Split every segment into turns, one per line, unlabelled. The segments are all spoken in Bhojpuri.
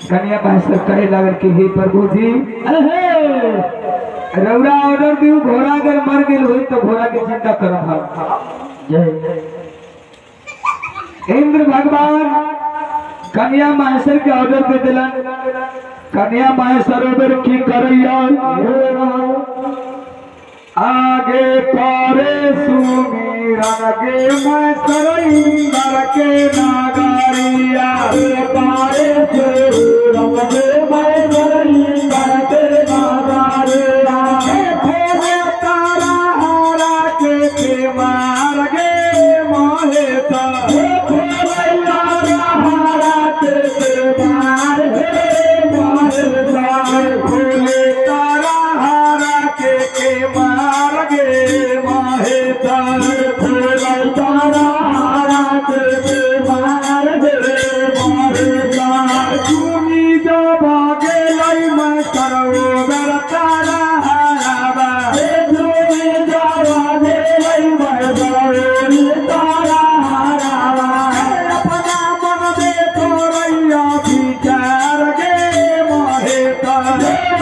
कन्या मास्टर कहे लागल कि हे प्रभु जी रौरा ऑर्डर दियो घोड़ा अगर मर गेल होई तो घोड़ा के जिंदा करब हम। जय इंद्र भगवान कन्या माहेश्वर के ऑर्डर दे दिलन। कन्या माहेश्वर की करैया आगे पारे सुमीरन गे माहेश्वर इंद्र के नागरिया पारे सुमीरन गे माहेश्वर इंद्र के नागरिया हे तारा हारा के मार गे मोहेता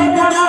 Hey,